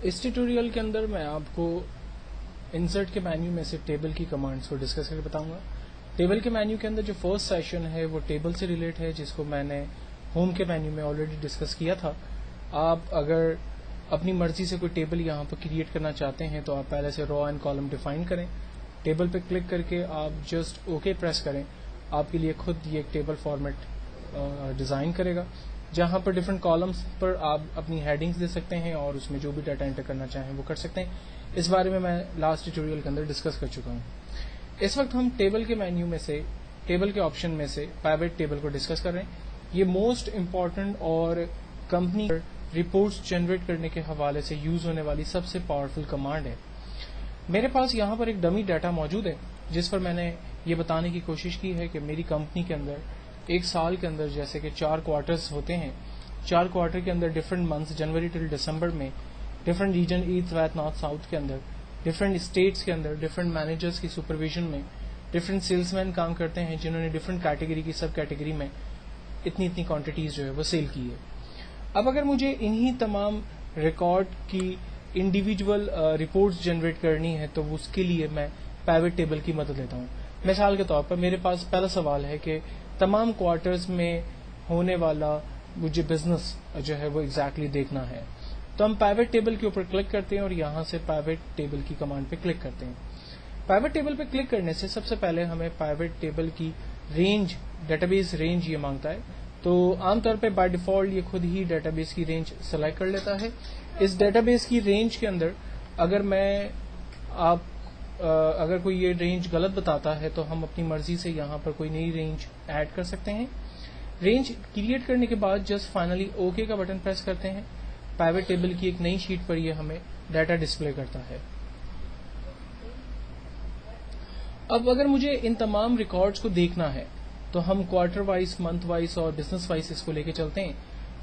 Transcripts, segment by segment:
اس tutorial کے اندر میں آپ کو انسرٹ کے مینیو میں سے ٹیبل کی کمانڈز کو ڈسکس کر کے بتاؤں گا. ٹیبل کے مینیو کے اندر جو فرسٹ سیشن ہے وہ ٹیبل سے ریلیٹ ہے، جس کو میں نے ہوم کے مینیو میں آلریڈی ڈسکس کیا تھا. آپ اگر اپنی مرضی سے کوئی ٹیبل یہاں پر کریٹ کرنا چاہتے ہیں تو آپ پہلے سے رو اینڈ کالم ڈیفائن کریں. ٹیبل پہ کلک کر کے آپ جسٹ اوکے پریس کریں. آپ کے لیے خود یہ ایک ٹیبل فارمیٹ ڈیزائن کرے گا، جہاں پر ڈفرینٹ کالمس پر آپ اپنی ہیڈنگز دے سکتے ہیں اور اس میں جو بھی ڈیٹا انٹر کرنا چاہیں وہ کر سکتے ہیں. اس بارے میں لاسٹ ٹیوٹوریل کے اندر ڈسکس کر چکا ہوں. اس وقت ہم ٹیبل کے مینیو میں سے، ٹیبل کے آپشن میں سے پیوٹ ٹیبل کو ڈسکس کر رہے ہیں. یہ موسٹ امپورٹنٹ اور کمپنی رپورٹس جنریٹ کرنے کے حوالے سے یوز ہونے والی سب سے پاورفل کمانڈ ہے. میرے پاس یہاں پر ایک ڈمی ڈیٹا موجود ہے جس پر میں نے یہ بتانے کی کوشش کی ہے کہ میری کمپنی کے اندر ایک سال کے اندر جیسے کہ 4 کوارٹرز ہوتے ہیں، 4 کوارٹر کے اندر ڈفرینٹ منتھس جنوری ٹل دسمبر میں different region east west north south کے اندر ڈفرینٹ اسٹیٹس کے اندر ڈفرینٹ مینیجرس کی سپرویژن میں ڈفرینٹ سیلس مین کام کرتے ہیں جنہوں نے ڈفرینٹ کیٹیگری کی سب کیٹیگری میں اتنی کوانٹٹیز جو ہے وہ سیل کی ہے. اب اگر مجھے انہی تمام ریکارڈ کی انڈیویجول رپورٹس جنریٹ کرنی ہے تو اس کے لیے میں پیوٹ ٹیبل کی مدد لیتا ہوں. مثال کے طور پر میرے پاس پہلا سوال ہے کہ تمام کوارٹرز میں ہونے والا مجھے بزنس جو ہے وہ ایگزیکٹلی دیکھنا ہے. تو ہم پیوٹ ٹیبل کے اوپر کلک کرتے ہیں اور یہاں سے پیوٹ ٹیبل کی کمانڈ پہ کلک کرتے ہیں. پیوٹ ٹیبل پہ کلک کرنے سے سب سے پہلے ہمیں پیوٹ ٹیبل کی رینج، ڈیٹا بیس رینج یہ مانگتا ہے. تو عام طور پہ بائی ڈیفالٹ یہ خود ہی ڈیٹا بیس کی رینج سلیکٹ کر لیتا ہے. اس ڈیٹا بیس کی رینج کے اندر اگر کوئی یہ رینج غلط بتاتا ہے تو ہم اپنی مرضی سے یہاں پر کوئی نئی رینج ایڈ کر سکتے ہیں. رینج کریٹ کرنے کے بعد جسٹ فائنلی اوکے کا بٹن پریس کرتے ہیں. پیوٹ ٹیبل کی ایک نئی شیٹ پر یہ ہمیں ڈیٹا ڈسپلے کرتا ہے. اب اگر مجھے ان تمام ریکارڈز کو دیکھنا ہے تو ہم کوارٹر وائز، منتھ وائز اور بزنس وائز اس کو لے کے چلتے ہیں.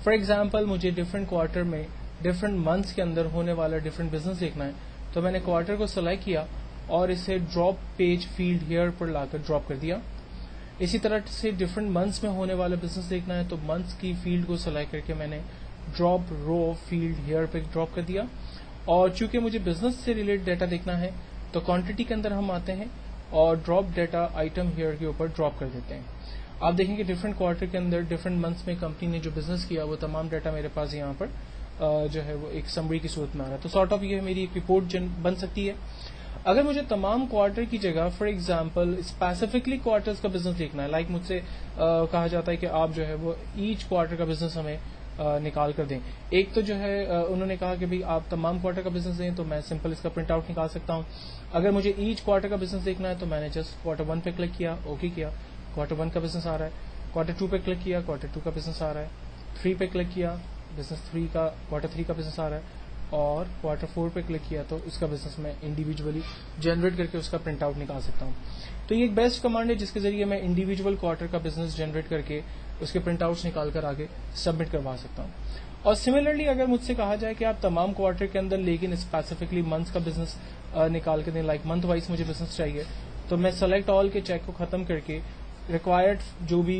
فار ایگزامپل مجھے ڈفرینٹ کوارٹر میں ڈفرینٹ منتھس کے اندر ہونے والا ڈفرینٹ بزنس دیکھنا ہے تو میں نے کوارٹر کو سلیکٹ کیا اور اسے ڈراپ پیج فیلڈ ہیئر پر لا کر ڈراپ کر دیا. اسی طرح سے ڈفرینٹ منتھس میں ہونے والا بزنس دیکھنا ہے تو منتھس کی فیلڈ کو سلیکٹ کر کے میں نے ڈراپ رو فیلڈ ہیئر پہ ڈراپ کر دیا. اور چونکہ مجھے بزنس سے ریلیٹ ڈیٹا دیکھنا ہے تو کوانٹٹی کے اندر ہم آتے ہیں اور ڈراپ ڈیٹا آئٹم ہیئر کے اوپر ڈراپ کر دیتے ہیں. آپ دیکھیں کہ ڈفرینٹ کوارٹر کے اندر ڈفرینٹ منتھس میں کمپنی نے جو بزنس کیا وہ تمام ڈیٹا میرے پاس یہاں پر جو ہے وہ ایک سمری کی صورت میں آ رہا ہے. تو سارٹ آف یہ میری ایک رپورٹ بن سکتی ہے. اگر مجھے تمام کوارٹر کی جگہ فار ایگزامپل اسپیسیفکلی کوارٹرز کا بزنس دیکھنا ہے، لائک مجھ سے کہا جاتا ہے کہ آپ جو ہے وہ ایچ کوارٹر کا بزنس ہمیں نکال کر دیں. ایک تو جو ہے انہوں نے کہا کہ بھائی آپ تمام کوارٹر کا بزنس دیں تو میں سمپل اس کا پرنٹ آؤٹ نکال سکتا ہوں. اگر مجھے ایچ کوارٹر کا بزنس دیکھنا ہے تو میں نے جسٹ کوارٹر 1 پہ کلک کیا، اوکے کیا، کوارٹر 1 کا بزنس آ رہا ہے. کوارٹر 2 پہ کلک کیا، کوارٹر 2 کا بزنس آ رہا ہے. 3 پہ کلک کیا، بزنس 3 کا کوارٹر 3 کا بزنس آ رہا ہے. اور کوارٹر 4 پہ کلک کیا تو اس کا بزنس میں انڈیویجولی جنریٹ کر کے اس کا پرنٹ آؤٹ نکال سکتا ہوں. تو یہ ایک بیسٹ کمانڈ ہے جس کے ذریعے میں انڈیویجول کوارٹر کا بزنس جنریٹ کر کے اس کے پرنٹ آؤٹس نکال کر آگے سبمٹ کروا سکتا ہوں. اور سملرلی اگر مجھ سے کہا جائے کہ آپ تمام کوارٹر کے اندر لیکن اسپیسیفکلی منتھ کا بزنس نکال کے دیں، لائک منتھ وائز مجھے بزنس چاہیے، تو میں سلیکٹ آل کے چیک کو ختم کر کے ریکوائرڈ جو بھی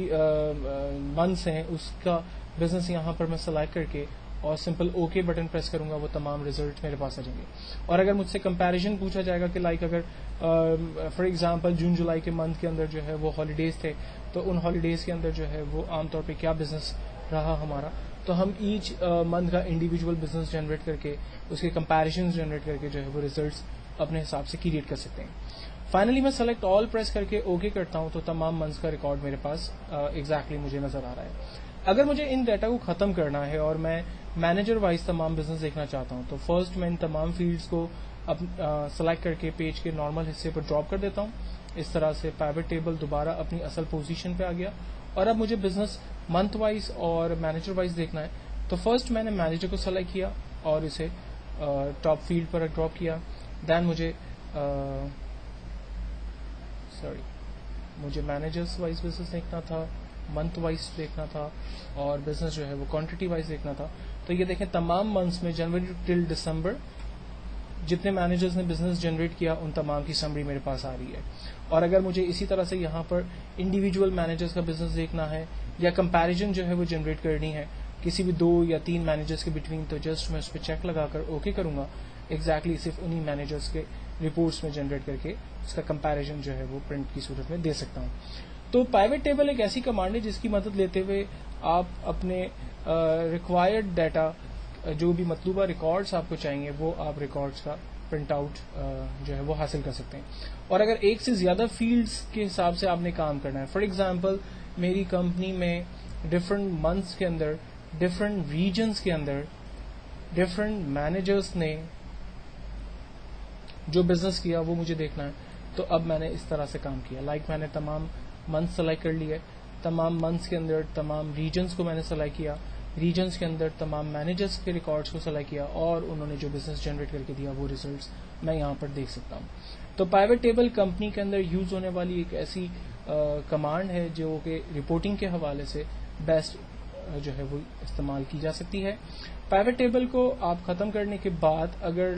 منتھس ہیں اس کا بزنس یہاں پر میں سلیکٹ کر کے اور سمپل اوکے بٹن پریس کروں گا، وہ تمام ریزلٹ میرے پاس آ جائیں گے. اور اگر مجھ سے کمپیریزن پوچھا جائے گا کہ لائک اگر فار ایگزامپل جون جولائی کے منتھ کے اندر جو ہے وہ ہالیڈیز تھے تو ان ہالیڈیز کے اندر جو ہے وہ عام طور پہ کیا بزنس رہا ہمارا، تو ہم ایچ منتھ کا انڈیویجول بزنس جنریٹ کر کے اس کے کمپیریزن جنریٹ کر کے جو ہے وہ ریزلٹس اپنے حساب سے کریٹ کر سکتے ہیں. فائنلی میں سلیکٹ آل پریس کر کے اوکے کرتا ہوں تو تمام منتھس کا ریکارڈ میرے پاس ایگزیکٹلی مجھے نظر آ رہا ہے. اگر مجھے ان ڈیٹا کو ختم کرنا ہے اور میں مینیجر وائز تمام بزنس دیکھنا چاہتا ہوں تو فرسٹ میں ان تمام فیلڈز کو سلیکٹ کر کے پیج کے نارمل حصے پر ڈراپ کر دیتا ہوں. اس طرح سے پیوٹ ٹیبل دوبارہ اپنی اصل پوزیشن پہ آ گیا. اور اب مجھے بزنس منتھ وائز اور مینیجر وائز دیکھنا ہے تو فرسٹ میں نے مینیجر کو سلیکٹ کیا اور اسے ٹاپ فیلڈ پر ڈراپ کیا. دین مجھے مینیجرس وائز بزنس دیکھنا تھا، منتھ وائز دیکھنا تھا اور بزنس جو ہے وہ کوانٹٹی وائز دیکھنا تھا. تو یہ دیکھیں تمام منتھس میں جنوری ٹل دسمبر جتنے مینیجرز نے بزنس جنریٹ کیا ان تمام کی سمری میرے پاس آ رہی ہے. اور اگر مجھے اسی طرح سے یہاں پر انڈیویجول مینیجرز کا بزنس دیکھنا ہے یا کمپیریزن جو ہے وہ جنریٹ کرنی ہے کسی بھی 2 یا 3 مینیجرس کے بٹوین، تو جسٹ میں اس پہ چیک لگا کر اوکے کروں گا، ایگزیکٹلی صرف انہی مینیجرس کے رپورٹس میں جنریٹ کر کے اس کا کمپیریزن جو ہے وہ پرنٹ کی صورت میں دے سکتا ہوں. تو پیوٹ ٹیبل ایک ایسی کمانڈ ہے جس کی مدد لیتے ہوئے آپ اپنے ریکوائرڈ ڈیٹا، جو بھی مطلوبہ ریکارڈس آپ کو چاہیے، وہ آپ ریکارڈس کا پرنٹ آؤٹ جو ہے وہ حاصل کر سکتے ہیں. اور اگر ایک سے زیادہ فیلڈس کے حساب سے آپ نے کام کرنا ہے، فار ایگزامپل میری کمپنی میں ڈفرینٹ منتھس کے اندر، ڈفرینٹ ریجنس کے اندر ڈفرینٹ مینیجرس نے جو بزنس کیا وہ مجھے دیکھنا ہے، تو اب میں نے اس طرح سے کام کیا. میں نے تمام منتھ سلیکٹ کر لیے، تمام منتھس کے اندر تمام ریجنس کو میں نے سلیکٹ کیا، ریجنس کے اندر تمام مینیجرس کے ریکارڈس کو سلیکٹ کیا، اور انہوں نے جو بزنس جنریٹ کر کے دیا وہ ریزلٹس میں یہاں پر دیکھ سکتا ہوں. تو پیوٹ ٹیبل کمپنی کے اندر یوز ہونے والی ایک ایسی کمانڈ ہے جو کہ رپورٹنگ کے حوالے سے بیسٹ جو ہے وہ استعمال کی جا سکتی ہے. پیوٹ ٹیبل کو آپ ختم کرنے کے بعد اگر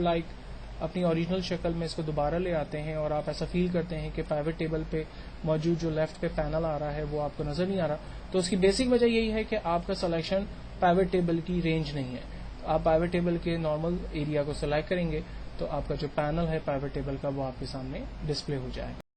اپنی اوریجنل شکل میں اس کو دوبارہ لے آتے ہیں اور آپ ایسا فیل کرتے ہیں کہ پیوٹ ٹیبل پہ موجود جو لیفٹ پہ پینل آ رہا ہے وہ آپ کو نظر نہیں آ رہا، تو اس کی بیسک وجہ یہی ہے کہ آپ کا سلیکشن پیوٹ ٹیبل کی رینج نہیں ہے. آپ پیوٹ ٹیبل کے نارمل ایریا کو سلیکٹ کریں گے تو آپ کا جو پینل ہے پیوٹ ٹیبل کا وہ آپ کے سامنے ڈسپلے ہو جائے گا.